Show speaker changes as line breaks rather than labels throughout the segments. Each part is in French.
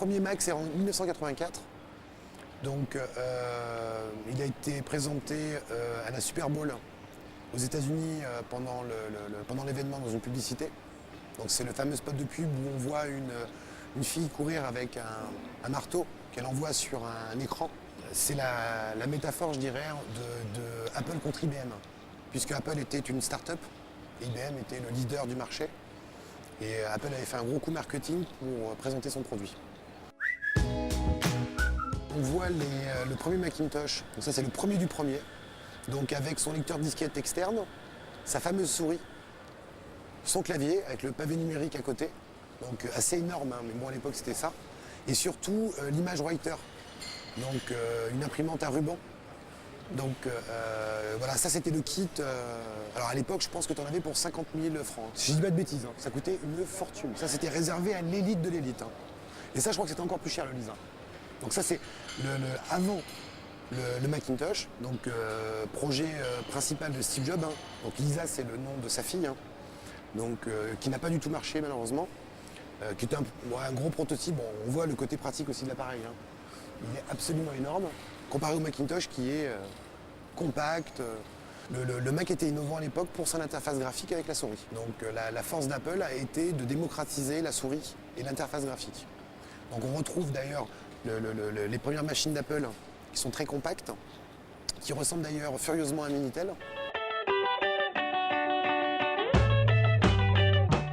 premier Mac, c'est en 1984. Donc, il a été présenté à la Super Bowl aux États-Unis pendant l'événement dans une publicité. Donc, c'est le fameux spot de pub où on voit une fille courir avec un marteau qu'elle envoie sur un écran. C'est la métaphore, je dirais, de Apple contre IBM, puisque Apple était une start-up et IBM était le leader du marché. Et Apple avait fait un gros coup marketing pour présenter son produit. On voit le premier Macintosh, donc ça c'est le premier du premier, donc avec son lecteur disquette externe, sa fameuse souris, son clavier avec le pavé numérique à côté, donc assez énorme, hein, mais bon à l'époque c'était ça, et surtout l'image writer, donc une imprimante à ruban. Donc voilà, ça c'était le kit. Alors à l'époque, je pense que tu en avais pour 50 000 francs. Si je dis pas de bêtises, hein, ça coûtait une fortune. Ça c'était réservé à l'élite de l'élite. Hein. Et ça, je crois que c'était encore plus cher le Lisa. Donc ça c'est avant le Macintosh, donc projet principal de Steve Jobs. Hein. Donc Lisa c'est le nom de sa fille, hein. Donc qui n'a pas du tout marché malheureusement, qui était un gros prototype. Bon, on voit le côté pratique aussi de l'appareil. Hein. Il est absolument énorme, comparé au Macintosh qui est compact. Le Mac était innovant à l'époque pour son interface graphique avec la souris. Donc la force d'Apple a été de démocratiser la souris et l'interface graphique. Donc on retrouve d'ailleurs les premières machines d'Apple qui sont très compactes, qui ressemblent d'ailleurs furieusement à un Minitel.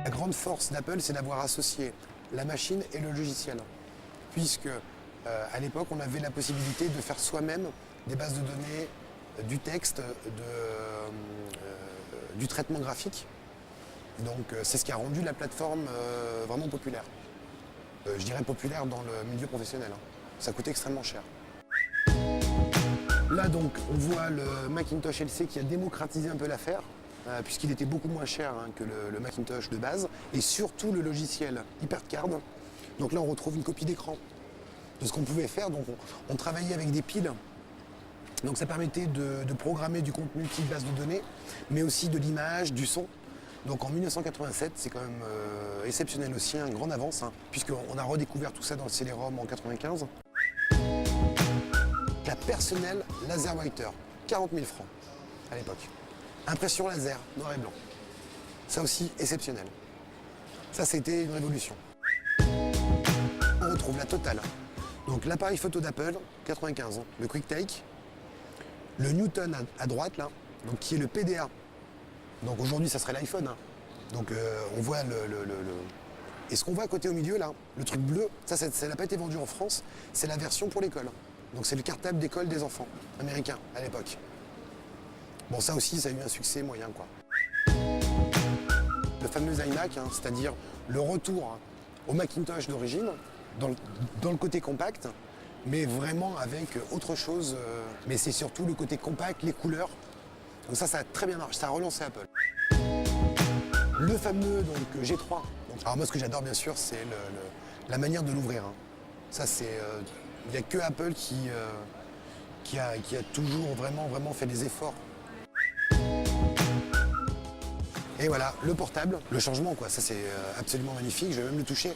La grande force d'Apple, c'est d'avoir associé la machine et le logiciel, puisque à l'époque, on avait la possibilité de faire soi-même des bases de données, du texte, du traitement graphique. Donc c'est ce qui a rendu la plateforme vraiment populaire. Je dirais populaire dans le milieu professionnel. Hein. Ça coûtait extrêmement cher. Là donc, on voit le Macintosh LC qui a démocratisé un peu l'affaire, puisqu'il était beaucoup moins cher hein, que le Macintosh de base, et surtout le logiciel HyperCard. Donc là, on retrouve une copie d'écran de ce qu'on pouvait faire. Donc on travaillait avec des piles. Donc ça permettait de programmer du contenu type base de données, mais aussi de l'image, du son. Donc en 1987, c'est quand même exceptionnel aussi, une grande avance, hein, puisqu'on a redécouvert tout ça dans le CD-ROM en 1995. La personnelle laser writer, 40 000 francs à l'époque. Impression laser, noir et blanc. Ça aussi, exceptionnel. Ça, c'était une révolution. On retrouve la totale. Donc l'appareil photo d'Apple, 95 ans, le QuickTake, le Newton à droite là, donc qui est le PDA. Donc aujourd'hui ça serait l'iPhone. Hein. Donc on voit Et ce qu'on voit à côté au milieu là, le truc bleu, ça n'a pas été vendu en France, c'est la version pour l'école. Donc c'est le cartable d'école des enfants américains à l'époque. Bon ça aussi ça a eu un succès moyen quoi. Le fameux iMac, hein, c'est-à-dire le retour au Macintosh d'origine, dans le côté compact, mais vraiment avec autre chose. Mais c'est surtout le côté compact, les couleurs. Donc ça a très bien marché, ça a relancé Apple. Le fameux donc, G3. Alors moi ce que j'adore bien sûr, c'est la manière de l'ouvrir. Hein. Ça c'est, il n'y a que Apple qui a toujours vraiment fait des efforts. Et voilà, le portable, le changement quoi, ça c'est absolument magnifique, je vais même le toucher.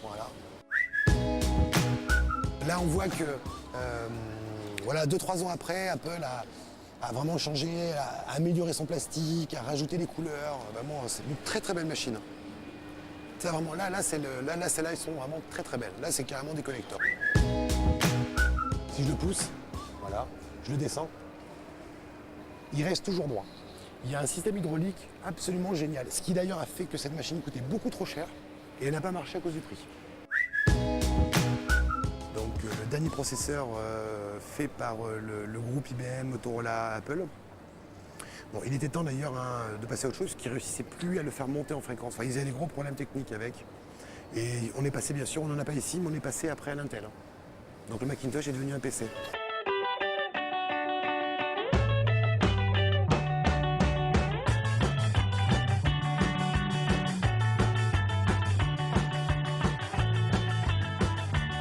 Voilà. Là, on voit que, voilà, 2-3 ans après, Apple a vraiment changé, a amélioré son plastique, a rajouté des couleurs. Vraiment, c'est une très très belle machine. Ça, vraiment, là, celles-là, elles sont vraiment très très belles. Là, c'est carrément des collectors. Si je le pousse, voilà, je le descends, il reste toujours droit. Il y a un système hydraulique absolument génial, ce qui d'ailleurs a fait que cette machine coûtait beaucoup trop cher et elle n'a pas marché à cause du prix. Donc le dernier processeur fait par le groupe IBM, Motorola, Apple. Bon, il était temps d'ailleurs hein, de passer à autre chose, parce qu'ils ne réussissaient plus à le faire monter en fréquence. Enfin, ils avaient des gros problèmes techniques avec. Et on est passé, bien sûr, on n'en a pas ici, mais on est passé après à l'Intel. Donc le Macintosh est devenu un PC.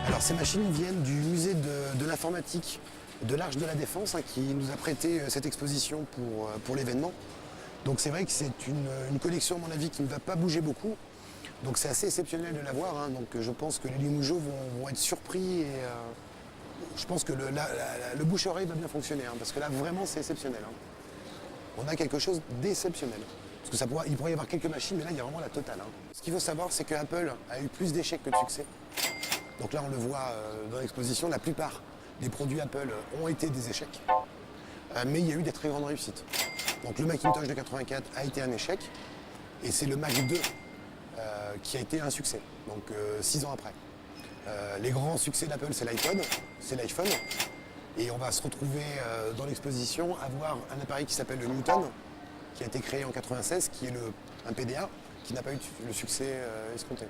Alors ces machines viennent du musée de l'informatique de l'Arche de la Défense hein, qui nous a prêté cette exposition pour l'événement. Donc c'est vrai que c'est une collection à mon avis qui ne va pas bouger beaucoup. Donc c'est assez exceptionnel de l'avoir, hein. Donc je pense que les Limougeaux vont être surpris et je pense que le bouche-oreille va bien fonctionner, hein, parce que là vraiment c'est exceptionnel, hein. On a quelque chose d'exceptionnel. Parce que il pourrait y avoir quelques machines, mais là il y a vraiment la totale, hein. Ce qu'il faut savoir, c'est que Apple a eu plus d'échecs que de succès. Donc là on le voit dans l'exposition, la plupart des produits Apple ont été des échecs, mais il y a eu des très grandes réussites. Donc le Macintosh de 84 a été un échec, et c'est le Mac 2 qui a été un succès, donc 6 ans après. Les grands succès d'Apple, c'est l'iPod, c'est l'iPhone, et on va se retrouver dans l'exposition à voir un appareil qui s'appelle le Newton, qui a été créé en 96, qui est un PDA, qui n'a pas eu le succès escompté.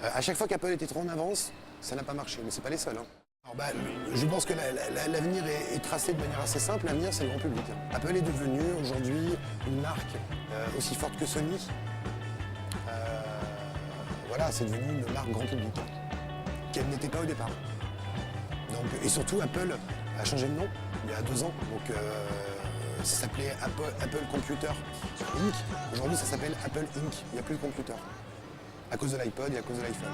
À chaque fois qu'Apple était trop en avance, ça n'a pas marché, mais c'est pas les seuls, hein. Alors, je pense que l'avenir est tracé de manière assez simple. L'avenir, c'est le grand public, hein. Apple est devenu aujourd'hui une marque aussi forte que Sony. Voilà, c'est devenu une marque grand public, hein, qu'elle n'était pas au départ. Donc, et surtout, Apple a changé de nom il y a 2 ans. Donc, ça s'appelait Apple Computer Inc. Aujourd'hui, ça s'appelle Apple Inc. Il n'y a plus de computer. À cause de l'iPod et à cause de l'iPhone.